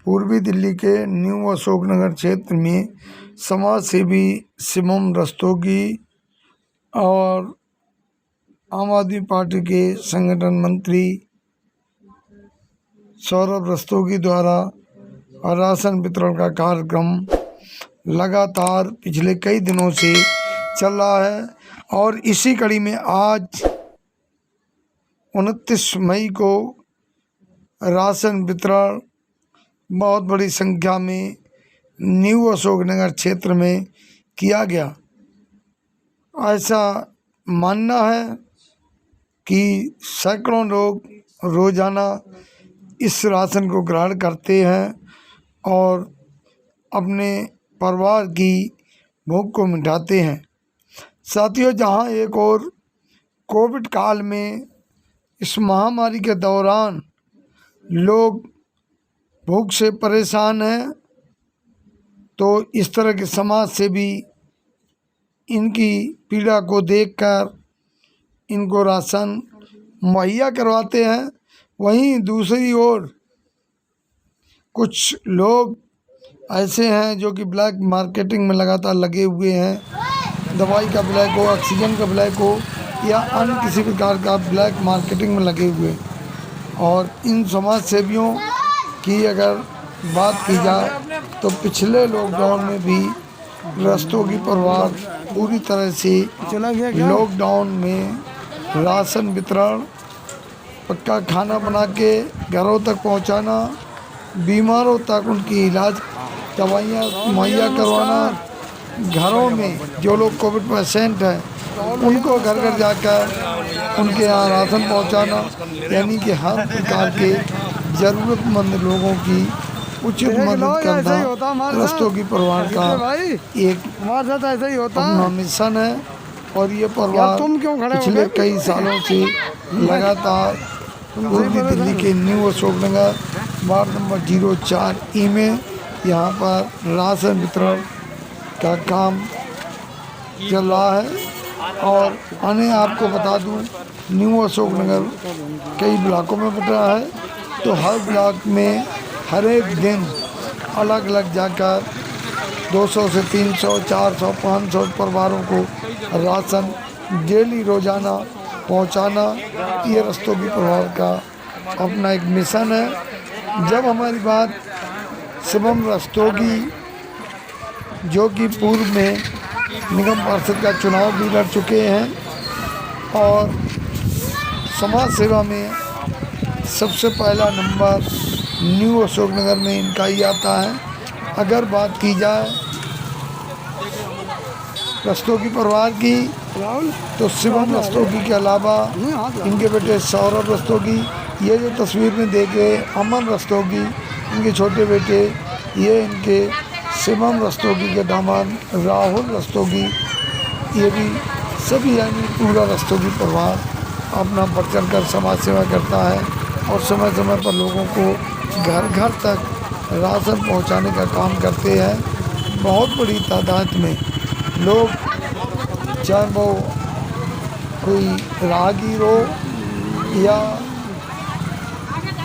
पूर्वी दिल्ली के न्यू अशोकनगर क्षेत्र में समाज सेवी शिवम रस्तोगी और आम आदमी पार्टी के संगठन मंत्री सौरभ रस्तोगी द्वारा राशन वितरण का कार्यक्रम लगातार पिछले कई दिनों से चल रहा है और इसी कड़ी में आज 29 मई को राशन वितरण बहुत बड़ी संख्या में न्यू अशोकनगर क्षेत्र में किया गया। ऐसा मानना है कि सैकड़ों लोग रोज़ाना इस राशन को ग्रहण करते हैं और अपने परिवार की भूख को मिटाते हैं। साथियों, जहां एक और कोविड काल में इस महामारी के दौरान लोग भूख से परेशान हैं, तो इस तरह के समाज से भी इनकी पीड़ा को देखकर इनको राशन मुहैया करवाते हैं। वहीं दूसरी ओर कुछ लोग ऐसे हैं जो कि ब्लैक मार्केटिंग में लगातार लगे हुए हैं। दवाई का ब्लैक हो, ऑक्सीजन का ब्लैक हो या अन्य किसी प्रकार का ब्लैक मार्केटिंग में लगे हुए। और इन समाज सेवियों की अगर बात की जाए तो पिछले लॉकडाउन में भी रस्तोगी परिवार पूरी तरह से लॉकडाउन में राशन वितरण, पक्का खाना बना के घरों तक पहुंचाना, बीमारों तक उनकी इलाज दवाइयाँ मुहैया करवाना, घरों में जो लोग कोविड पेशेंट हैं उनको घर घर जाकर उनके यहाँ राशन पहुंचाना, यानी कि हर प्रकार के ज़रूरतमंद लोगों की उचित मदद करना रस्तोगी परिवार का एक अपना मिशन है। और ये परिवार पिछले कई सालों से लगातार पूर्वी दिल्ली के new Ashoknagar ward number 04E में यहाँ पर राशन वितरण का काम चल रहा है। और अन्य आपको बता दूँ, न्यू अशोकनगर कई ब्लॉकों में बटा है, तो हर ब्लॉक में हर एक दिन अलग अलग जाकर 200 से 300, 400, 500 परिवारों को राशन डेली रोज़ाना पहुंचाना, ये रस्तोगी परिवार का अपना एक मिशन है। जब हमारी बात शिवम रस्तोगी, जो कि पूर्व में निगम पार्षद का चुनाव भी लड़ चुके हैं और समाज सेवा में सबसे पहला नंबर न्यू अशोकनगर में इनका ही आता है। अगर बात की जाए रस्तोगी परिवार की, तो शिवम रस्तोगी के अलावा इनके बेटे सौरभ रस्तोगी, ये जो तस्वीर में देख रहे अमन रस्तोगी, इनके छोटे बेटे, ये इनके शिवम रस्तोगी के दामाद राहुल रस्तोगी, ये भी सभी यानी पूरा रस्तोगी परिवार अपना बढ़ चढ़ कर समाज सेवा करता है और समय समय पर लोगों को घर घर तक राशन पहुंचाने का काम करते हैं। बहुत बड़ी तादाद में लोग, चाहे वो कोई राहगीर हो या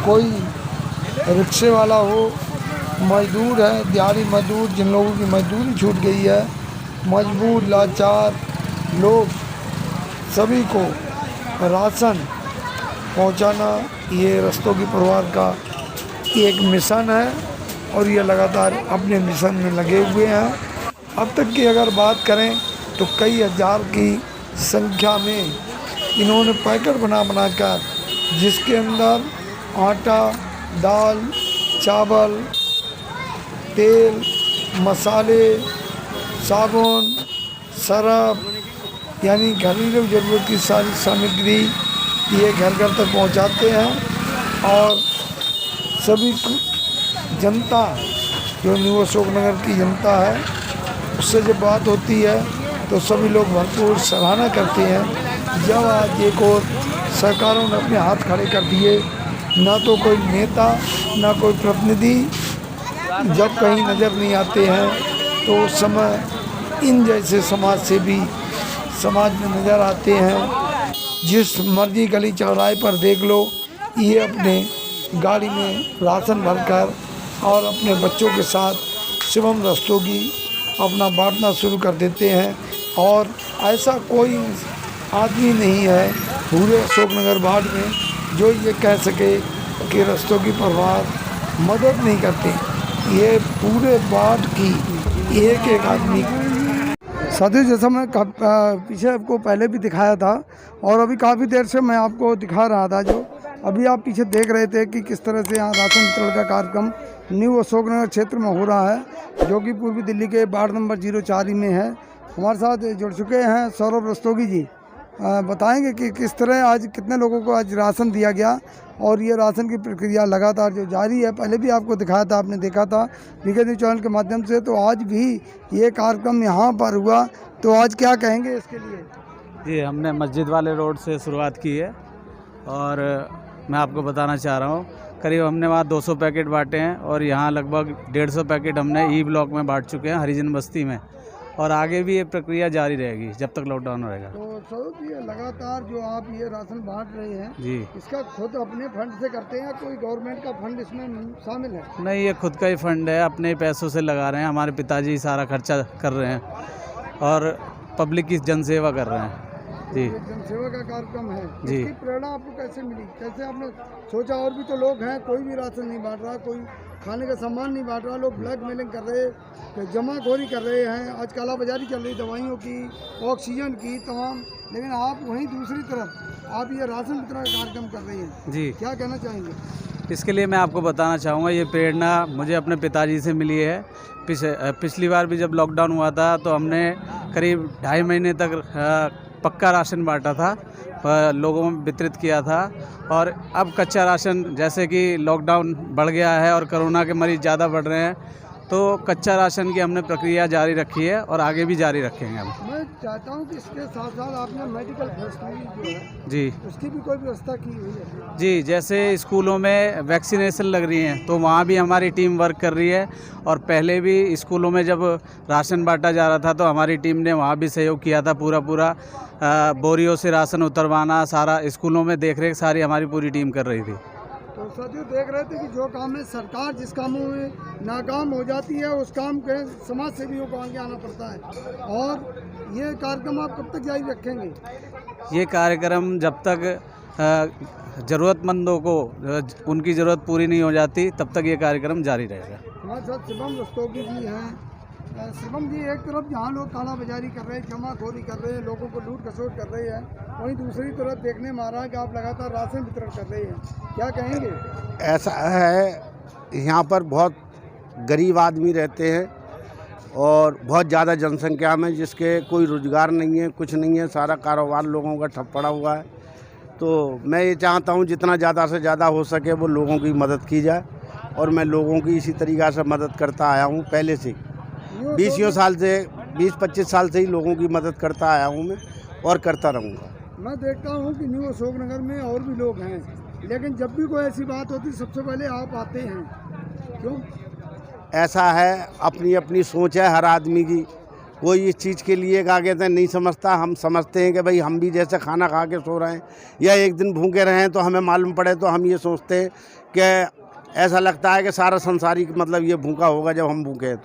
कोई रिक्शे वाला हो, मजदूर है, दिहाड़ी मजदूर, जिन लोगों की मजदूरी छूट गई है, मजबूर लाचार लोग, सभी को राशन पहुंचाना ये रस्तोगी परिवार का एक मिशन है और ये लगातार अपने मिशन में लगे हुए हैं। अब तक की अगर बात करें तो कई हज़ार की संख्या में इन्होंने पैकेट बना कर, जिसके अंदर आटा, दाल, चावल, तेल, मसाले, साबुन, सरफ, यानी घरेलू ज़रूरत की सारी सामग्री ये घर घर तक पहुंचाते हैं। और सभी जनता, जो न्यू अशोकनगर की जनता है, उससे जब बात होती है तो सभी लोग भरपूर सराहना करते हैं। जब आज एक और सरकारों ने अपने हाथ खड़े कर दिए, ना तो कोई नेता ना कोई प्रतिनिधि जब कहीं नज़र नहीं आते हैं, तो उस समय इन जैसे समाज से भी समाज में नज़र आते हैं। जिस मर्जी गली चौराहे पर देख लो, ये अपने गाड़ी में राशन भरकर और अपने बच्चों के साथ शिवम रस्तोगी अपना बांटना शुरू कर देते हैं। और ऐसा कोई आदमी नहीं है पूरे अशोकनगर वार्ड में जो ये कह सके कि रस्तोगी परिवार मदद नहीं करते। ये पूरे वार्ड की एक एक आदमी। साथियों, जैसा मैं पीछे आपको पहले भी दिखाया था और अभी काफ़ी देर से मैं आपको दिखा रहा था, जो अभी आप पीछे देख रहे थे कि किस तरह से यहाँ राशन वितरण का कार्यक्रम न्यू अशोकनगर क्षेत्र में हो रहा है, जो कि पूर्वी दिल्ली के वार्ड नंबर 04 में है। हमारे साथ जुड़ चुके हैं सौरभ रस्तोगी जी। बताएंगे कि किस तरह आज कितने लोगों को आज राशन दिया गया और ये राशन की प्रक्रिया लगातार जो जारी है। पहले भी आपको दिखाया था, आपने देखा था वीके न्यूज़ चैनल के माध्यम से। तो आज भी ये कार्यक्रम यहाँ पर हुआ, तो आज क्या कहेंगे इसके लिए? जी, हमने मस्जिद वाले रोड से शुरुआत की है और मैं आपको बताना चाह रहा हूँ, करीब हमने वहाँ 200 पैकेट बांटे हैं और यहाँ लगभग 150 पैकेट हमने ई ब्लॉक में बांट चुके हैं, हरिजन बस्ती में। और आगे भी ये प्रक्रिया जारी रहेगी जब तक लॉकडाउन रहेगा। तो सर, ये लगातार जो आप ये राशन बांट रहे हैं जी, इसका खुद अपने फंड से करते हैं या कोई गवर्नमेंट का फंड इसमें शामिल है? नहीं, ये खुद का ही फंड है, अपने पैसों से लगा रहे हैं। हमारे पिताजी सारा खर्चा कर रहे हैं और पब्लिक की जनसेवा कर रहे हैं। जी, जनसेवा का कार्यक्रम है। जी, इसकी प्रेरणा आपको कैसे मिली? कैसे आपने सोचा? और भी तो लोग हैं, कोई भी राशन नहीं बांट रहा, कोई खाने का सामान नहीं बांट रहा, लोग ब्लैक मेलिंग कर रहे, जमाखोरी कर रहे हैं, आज काला बाजारी चल रही दवाइयों की, ऑक्सीजन की तमाम। लेकिन आप वहीं दूसरी तरफ आप ये राशन वितरण का कार्यक्रम कर रही हैं। जी, क्या कहना चाहेंगे? इसके लिए मैं आपको बताना चाहूँगा, ये प्रेरणा मुझे अपने पिताजी से मिली है। पिछली बार भी जब लॉकडाउन हुआ था तो हमने करीब 2.5 महीने तक पक्का राशन बांटा था, लोगों में वितरित किया था। और अब कच्चा राशन, जैसे कि लॉकडाउन बढ़ गया है और कोरोना के मरीज़ ज़्यादा बढ़ रहे हैं, तो कच्चा राशन की हमने प्रक्रिया जारी रखी है और आगे भी जारी रखेंगे हम। मैं चाहता हूँ कि इसके साथ साथ आपने मेडिकल फैसिलिटी जो है जी, उसकी भी कोई व्यवस्था की हुई है? जी, जैसे स्कूलों में वैक्सीनेशन लग रही हैं तो वहाँ भी हमारी टीम वर्क कर रही है। और पहले भी स्कूलों में जब राशन बांटा जा रहा था तो हमारी टीम ने वहाँ भी सहयोग किया था। पूरा बोरियों से राशन उतरवाना, सारा स्कूलों में देखरेख सारी हमारी पूरी टीम कर रही थी। तो साथियों, देख रहे थे कि जो काम में सरकार जिस कामों में नाकाम हो जाती है उस काम के समाज सेवियों को आगे आना पड़ता है। और ये कार्यक्रम आप कब तक जारी रखेंगे? ये कार्यक्रम जब तक ज़रूरतमंदों को उनकी ज़रूरत पूरी नहीं हो जाती तब तक ये कार्यक्रम जारी रहेगा। हमारे साथ शिवम रस्तोगी जी हैं। शिवम जी, एक तरफ जहाँ लोग काला बाजारी कर रहे हैं, जमाखोरी कर रहे हैं, लोगों को लूट खसोट कर रहे हैं, वहीं दूसरी तरफ देखने में आ रहा है कि आप लगातार राशन वितरण कर रहे हैं, क्या कहेंगे? ऐसा है, यहाँ पर बहुत गरीब आदमी रहते हैं और बहुत ज़्यादा जनसंख्या में, जिसके कोई रोज़गार नहीं है, कुछ नहीं है, सारा कारोबार लोगों का ठप पड़ा हुआ है। तो मैं ये चाहता हूँ जितना ज़्यादा से ज़्यादा हो सके वो लोगों की मदद की जाए और मैं लोगों की इसी तरीक़ा से मदद करता आया हूँ पहले से। 20 साल से 20-25 साल से ही लोगों की मदद करता आया हूँ मैं और करता रहूँगा। मैं देखता हूँ कि न्यू अशोकनगर में और भी लोग हैं, लेकिन जब भी कोई ऐसी बात होती सबसे पहले आप आते हैं, क्यों? ऐसा है, अपनी अपनी सोच है हर आदमी की। कोई इस चीज़ के लिए क्या कहते हैं नहीं समझता। हम समझते हैं कि भाई हम भी जैसे खाना खा के सो रहे हैं या एक दिन भूखे रहे हैं तो हमें मालूम पड़े, तो हम ये सोचते हैं कि ऐसा लगता है कि सारा संसारी मतलब ये भूखा होगा जब हम भूखे हैं।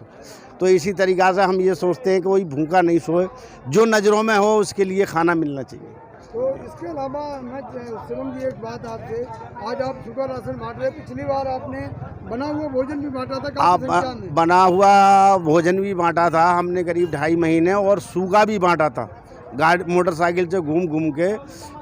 तो इसी तरीक़ा से हम ये सोचते हैं कि कोई भूखा नहीं सोए, जो नज़रों में हो उसके लिए खाना मिलना चाहिए। तो इसके अलावा मैं शिवम जी एक बात आपसे, आज आप सूखा राशन बांट रहे, पिछली बार आपने बना हुआ भोजन भी बांटा था? आप बना हुआ भोजन भी बांटा था हमने करीब 2.5 महीने, और सूखा भी बांटा था। गाड़ी मोटरसाइकिल से घूम घूम के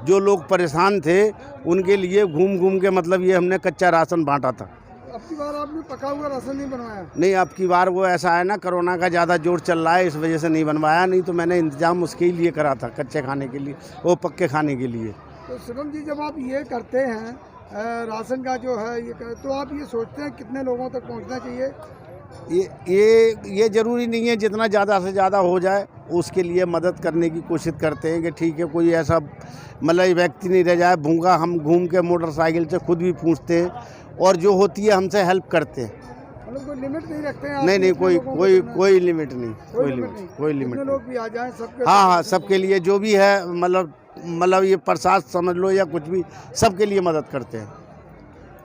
जो लोग परेशान थे उनके लिए घूम घूम के मतलब ये हमने कच्चा राशन बांटा था। अब की बार आपने पका हुआ राशन नहीं बनवाया? नहीं, अब की बार वो ऐसा है ना, कोरोना का ज़्यादा जोर चल रहा है, इस वजह से नहीं बनवाया। नहीं तो मैंने इंतजाम उसके लिए करा था, कच्चे खाने के लिए, वो पक्के खाने के लिए। तो शिवम जी, जब आप ये करते हैं राशन का जो है ये तो आप ये सोचते हैं कितने लोगों तक पहुंचना चाहिए? ये ज़रूरी नहीं है, जितना ज़्यादा से ज़्यादा हो जाए उसके लिए मदद करने की कोशिश करते हैं कि ठीक है, कोई ऐसा मतलब व्यक्ति नहीं रह जाए भूखा। हम घूम के मोटरसाइकिल से खुद भी पूछते हैं और जो होती है हमसे हेल्प करते हैं। मतलब कोई लिमिट नहीं रखते हैं? नहीं, कोई लिमिट नहीं, कोई लिमिट लोग भी आ जाएं सबके? हाँ, सबके लिए जो भी है, मतलब ये प्रसाद समझ लो या कुछ भी, सबके लिए मदद करते हैं।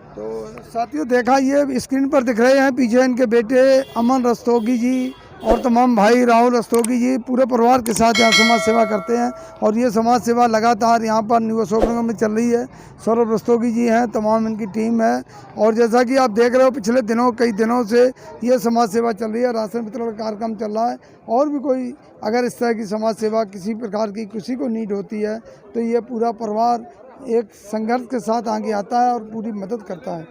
तो साथियों देखा ये स्क्रीन पर दिख रहे हैं पीछे इनके बेटे अमन रस्तोगी जी और तमाम भाई राहुल रस्तोगी जी पूरे परिवार के साथ यहाँ समाज सेवा करते हैं और ये समाज सेवा लगातार यहाँ पर न्यू अशोकनगर में चल रही है। सौरभ रस्तोगी जी हैं, तमाम इनकी टीम है और जैसा कि आप देख रहे हो पिछले दिनों कई दिनों से ये समाज सेवा चल रही है, राशन वितरण का कार्यक्रम चल रहा है और भी कोई अगर इस तरह की समाज सेवा किसी प्रकार की किसी को नीड होती है तो ये पूरा परिवार एक संघर्ष के साथ आगे आता है और पूरी मदद करता है।